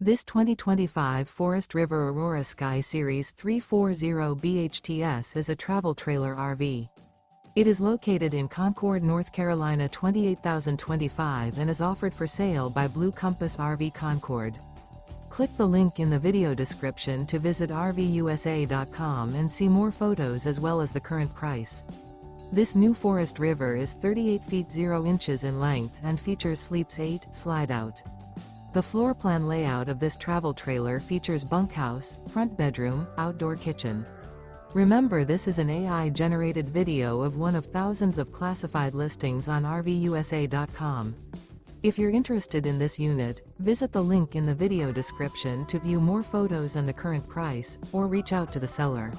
This 2025 Forest River Aurora Sky Series 340 BHTS is a travel trailer RV. It is located in Concord, North Carolina 28025 and is offered for sale by Blue Compass RV Concord. Click the link in the video description to visit RVUSA.com and see more photos as well as the current price. This new Forest River is 38 feet 0 inches in length and features Sleeps 8 Slideout. The floor plan layout of this travel trailer features bunkhouse, front bedroom, outdoor kitchen. Remember, this is an AI-generated video of one of thousands of classified listings on RVUSA.com. If you're interested in this unit, visit the link in the video description to view more photos and the current price, or reach out to the seller.